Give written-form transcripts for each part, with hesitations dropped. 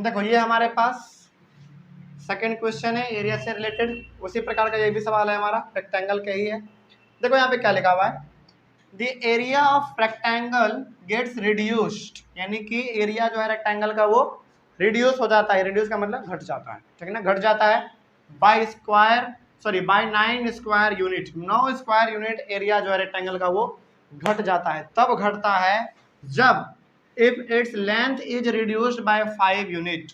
देखो ये हमारे पास सेकंड क्वेश्चन है एरिया से रिलेटेड, उसी प्रकार का ये भी सवाल है हमारा, रेक्टेंगल का ही है। देखो यहाँ पे क्या लिखा हुआ है, the area of rectangle gets reduced, यानी कि एरिया जो है रेक्टेंगल का वो रिड्यूस हो जाता है, रिड्यूस का मतलब घट जाता है, ठीक है ना, घट जाता है by 9 square unit, 9 square unit area जो है रेक्टेंगल का वो घट जाता है। तब घटता है जब if its length is reduced by 5 unit,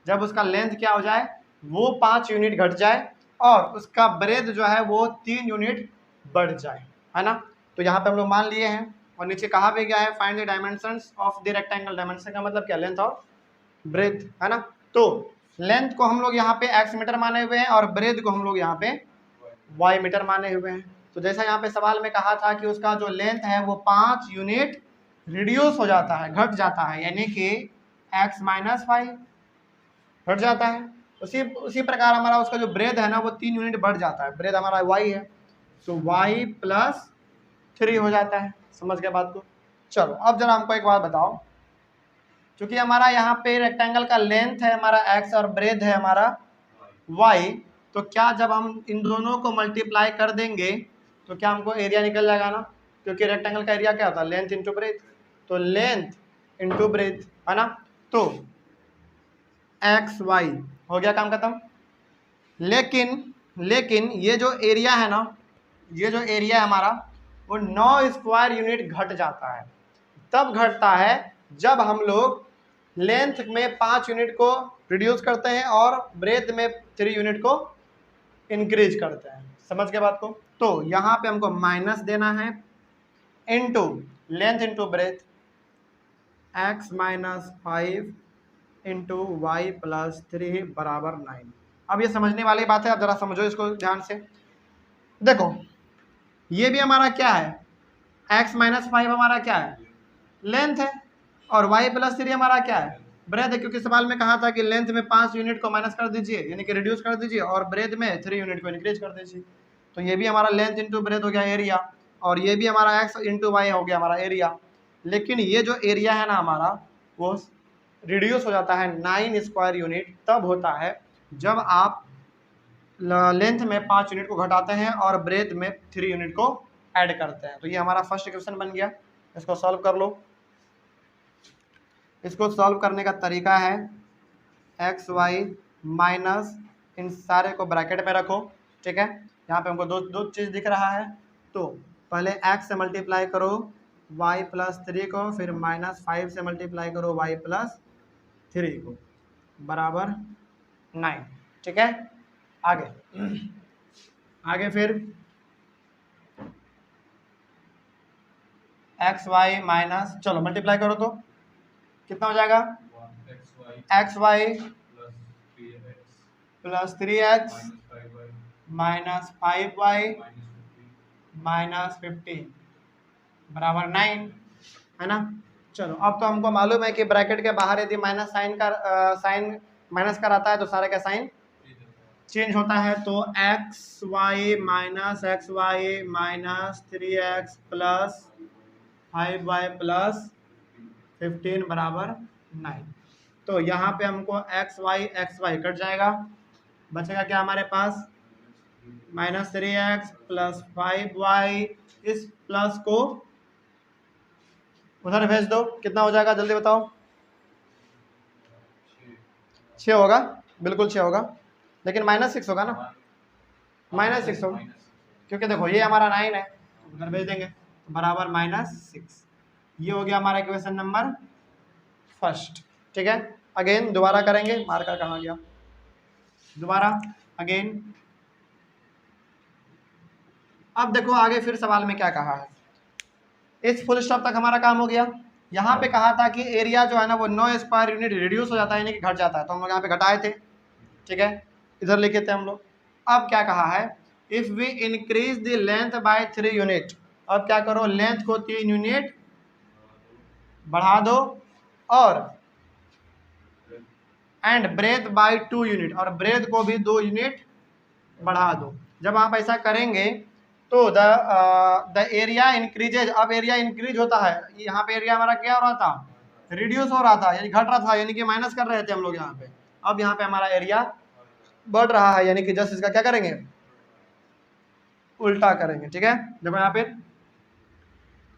जब उसका लेंथ क्या हो जाए, वो 5 यूनिट घट जाए और उसका ब्रेथ जो है वो 3 यूनिट बढ़ जाए, है ना। तो यहाँ पे हम लोग मान लिए हैं, और नीचे कहा भी गया है find the dimensions of the rectangle, dimension का मतलब क्या, लेंथ और ब्रेथ, है ना। तो लेंथ को हम लोग यहाँ पे x मीटर माने हुए हैं और ब्रेथ को हम लोग यहाँ पे y मीटर माने हुए हैं। तो जैसा यहाँ पे सवाल में कहा था कि उसका जो लेंथ है वो 5 यूनिट रिड्यूस हो जाता है, घट जाता है, यानी कि x - 5 घट जाता है। उसी प्रकार हमारा उसका जो ब्रेथ है ना वो 3 यूनिट बढ़ जाता है, ब्रेथ हमारा y है तो y + 3 हो जाता है। समझ गए बात को। चलो अब जरा हमको एक बात बताओ, क्योंकि हमारा यहाँ पे रेक्टेंगल का लेंथ है हमारा x और ब्रेथ है हमारा y, तो क्या जब हम इन दोनों को मल्टीप्लाई कर देंगे तो क्या हमको एरिया निकल जाएगा ना, क्योंकि रेक्टेंगल का एरिया क्या होता है, लेंथ इंटू ब्रेथ, तो लेंथ इंटू ब्रेथ, है ना। तो xy हो गया, काम खत्म। लेकिन ये जो एरिया है ना, ये जो एरिया है हमारा वो 9 स्क्वायर यूनिट घट जाता है। तब घटता है जब हम लोग लेंथ में 5 यूनिट को रिड्यूस करते हैं और ब्रेथ में 3 यूनिट को इंक्रीज करते हैं। समझ गए बात को। तो यहाँ पे हमको माइनस देना है into length into breadth, x - 5 into y + 3 बराबर 9। अब ये समझने वाली बात है, अब जरा समझो इसको ध्यान से। देखो ये भी हमारा क्या है, x - 5 हमारा क्या है, लेंथ है, और y + 3 हमारा क्या है, ब्रेथ है, क्योंकि सवाल में कहा था कि लेंथ में 5 यूनिट को माइनस कर दीजिए, यानी कि रिड्यूस कर दीजिए, और ब्रेथ में 3 यूनिट को इंक्रीज कर दीजिए। तो ये भी हमारा लेंथ इंटू ब्रेथ हो गया एरिया, और ये भी हमारा x इंटू वाई हो गया हमारा एरिया। लेकिन ये जो एरिया है ना हमारा वो रिड्यूस हो जाता है 9 स्क्वायर यूनिट, तब होता है जब आप लेंथ में 5 यूनिट को घटाते हैं और ब्रेथ में 3 यूनिट को ऐड करते हैं। तो ये हमारा फर्स्ट क्वेश्चन बन गया, इसको सॉल्व कर लो। इसको सॉल्व करने का तरीका है xy माइनस, इन सारे को ब्रैकेट में रखो, ठीक है। यहाँ पे हमको दो चीज़ दिख रहा है, तो पहले x से मल्टीप्लाई करो y + 3 को, फिर -5 से मल्टीप्लाई करो y + 3 को, बराबर 9, ठीक है। आगे फिर xy माइनस, चलो मल्टीप्लाई करो तो कितना हो जाएगा, xy + 3x - 5y - 15 बराबर 9, है ना। चलो अब तो हमको मालूम है कि ब्रैकेट के बाहर यदि माइनस साइन माइनस का रहता है तो सारे का साइन चेंज होता है। तो xy - 3x + 5y + 15 बराबर 9। तो यहाँ पे हमको xy कट जाएगा, बचेगा क्या हमारे पास, -3x + 5y, इस प्लस को उधर भेज दो, कितना हो जाएगा जल्दी बताओ, 6 होगा, बिल्कुल 6 होगा, लेकिन -6 होगा ना, -6 होगा, क्योंकि देखो ये हमारा 9 है, उधर भेज देंगे, बराबर -6। ये हो गया हमारा इक्वेशन नंबर फर्स्ट, ठीक है। अगेन दोबारा करेंगे, मार्कर कहाँ गया, दोबारा अगेन। अब देखो आगे फिर सवाल में क्या कहा है, इस फुल स्टॉप तक हमारा काम हो गया। यहाँ पे कहा था कि एरिया जो है ना वो 9 स्क्वायर यूनिट रिड्यूस हो जाता है, यानी कि घट जाता है, तो हम लोग यहाँ पे घटाए थे, ठीक है, इधर लिखे थे हम लोग। अब क्या कहा है, if we increase the length by 3 unit, अब क्या करो, लेंथ को 3 यूनिट बढ़ा दो, और एंड ब्रेथ बाय 2 यूनिट, और ब्रेथ को भी 2 यूनिट बढ़ा दो। जब आप ऐसा करेंगे तो द एरिया इंक्रीजेज, अब एरिया इंक्रीज होता है, यहाँ पे एरिया हमारा क्या हो रहा था, रिड्यूस हो रहा था, यानी घट रहा था, यानी कि माइनस कर रहे थे हम लोग यहाँ पे। अब यहाँ पे हमारा एरिया बढ़ रहा है, यानी कि जस्ट इसका क्या करेंगे, उल्टा करेंगे। ठीक है, देखो यहाँ पे,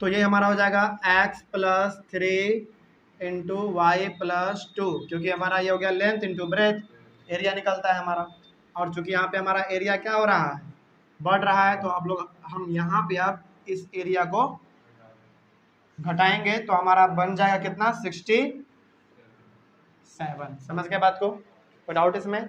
तो ये हमारा हो जाएगा x plus 3 into y plus 2, क्योंकि हमारा ये हो गया लेंथ इंटू ब्रेथ, एरिया निकलता है हमारा। और चूंकि यहाँ पे हमारा एरिया क्या हो रहा है, बढ़ रहा है, तो हम यहाँ पे अब इस एरिया को घटाएंगे, तो हमारा बन जाएगा कितना, 67। समझ गए बात को, कोई डाउट इसमें?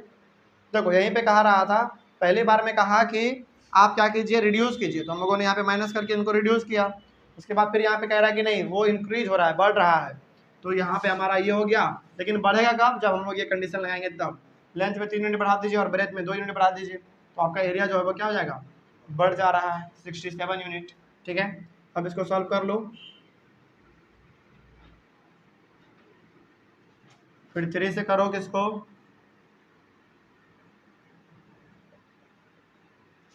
देखो यहीं पे कहा रहा था, पहली बार में कहा कि आप क्या कीजिए, रिड्यूस कीजिए, तो हम लोगों ने यहाँ पे माइनस करके इनको रिड्यूस किया। उसके बाद फिर यहाँ पे कह रहा है कि नहीं, वो इंक्रीज हो रहा है, बढ़ रहा है, तो यहाँ पे हमारा ये हो गया। लेकिन बढ़ेगा कब, जब हम लोग ये कंडीशन लगाएंगे तब। लेंथ में 3 यूनिट बढ़ा दीजिए और ब्रेथ में 2 यूनिट बढ़ा दीजिए, तो आपका एरिया जो है वो क्या हो जाएगा, बढ़ जा रहा है, 67 यूनिट। ठीक है, अब इसको सॉल्व कर लो, फिर 3 से करो किसको,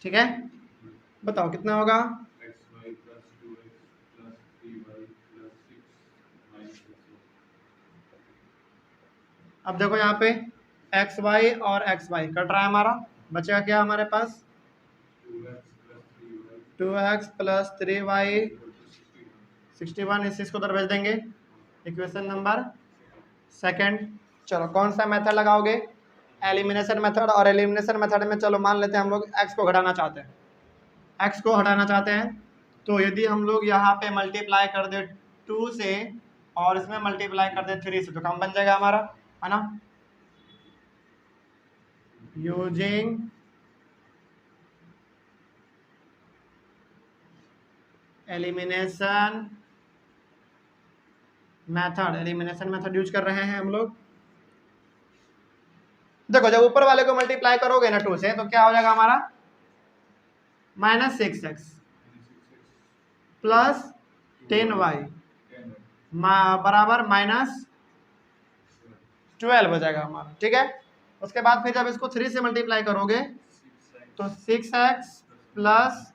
ठीक है, बताओ कितना होगा। अब देखो यहाँ पे एक्स वाई और एक्स वाई कट रहा है हमारा, बचेगा क्या हमारे पास, 2x प्लस 3y 61, इस चीज़ को उधर भेज देंगे, इक्वेशन नंबर सेकंड। चलो कौन सा मेथड लगाओगे, एलिमिनेशन मेथड। और एलिमिनेशन मेथड में चलो मान लेते हैं हम लोग x को घटाना चाहते हैं, x को हटाना चाहते हैं, तो यदि हम लोग यहाँ पे मल्टीप्लाई कर दे 2 से और इसमें मल्टीप्लाई कर दे 3 से, तो काम बन जाएगा हमारा, है ना। यूजिंग एलिमिनेशन मेथड यूज कर रहे हैं हम लोग। देखो जब ऊपर वाले को मल्टीप्लाई करोगे ना 2 से, तो क्या हो जाएगा हमारा, -6x प्लस 10y बराबर -12 हो जाएगा हमारा। ठीक है, उसके बाद फिर जब इसको 3 से मल्टीप्लाई करोगे, तो 6x प्लस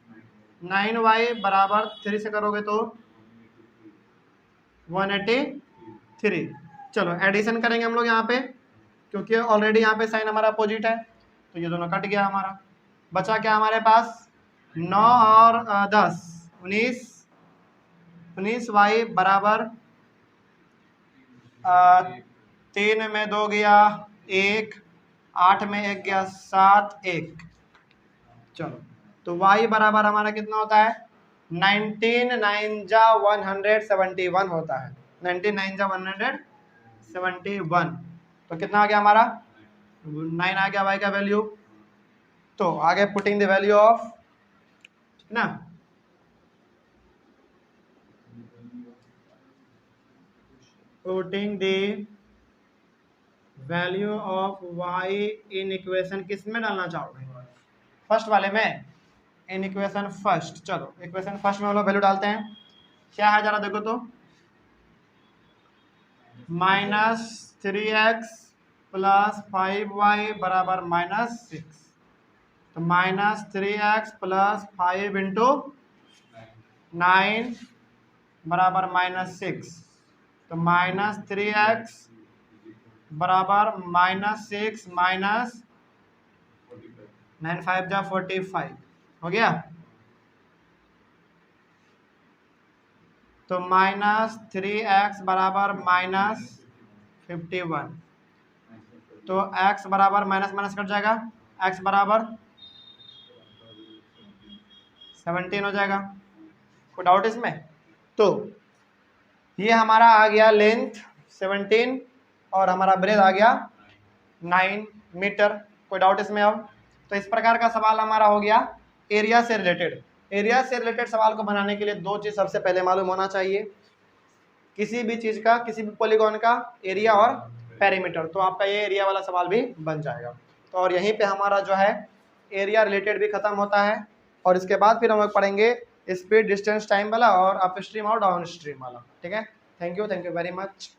9y बराबर 3 से करोगे तो 183। चलो एडिशन करेंगे हम लोग यहाँ पे, क्योंकि ऑलरेडी यहाँ पे साइन हमारा अपोजिट है, तो ये दोनों कट गया हमारा। बचा क्या हमारे पास, 9 और 10 19y बराबर 3 में 2 गया 1, 8 में 1 गया 7, 1। चलो तो y बराबर हमारा कितना होता है, 19 9 जा 171 होता है, 19 9 जा 171। तो कितना आ गया हमारा, 9 आ गया y का वैल्यू। तो आगे पुटिंग द वैल्यू ऑफ, ठीक ना, putting the value of y in equation किस में डालना चाहोगे, फर्स्ट वाले में, इन इक्वेशन फर्स्ट। चलो इक्वेशन फर्स्ट में हम लोग वैल्यू डालते हैं, क्या है जरा देखो तो, -3x प्लस 5y बराबर -6, तो -3x प्लस 5 इंटू 9 बराबर -6, तो -3x बराबर -6 माइनस 9 5 जा 45 हो गया, तो -3x बराबर -51, तो x बराबर माइनस माइनस कट जाएगा, x बराबर 17 हो जाएगा। कोई डाउट इसमें? तो ये हमारा आ गया लेंथ 17 और हमारा ब्रेथ आ गया 9 मीटर। कोई डाउट इसमें? अब तो इस प्रकार का सवाल हमारा हो गया एरिया से रिलेटेड। एरिया से रिलेटेड सवाल को बनाने के लिए दो चीज़ सबसे पहले मालूम होना चाहिए, किसी भी चीज़ का, किसी भी पॉलीगॉन का एरिया और पेरीमीटर, तो आपका ये एरिया वाला सवाल भी बन जाएगा। तो और यहीं पे हमारा जो है एरिया रिलेटेड भी खत्म होता है, और इसके बाद फिर हम लोग पढ़ेंगे स्पीड, डिस्टेंस, टाइम वाला और अप स्ट्रीम और डाउन स्ट्रीम वाला। ठीक है, थैंक यू वेरी मच।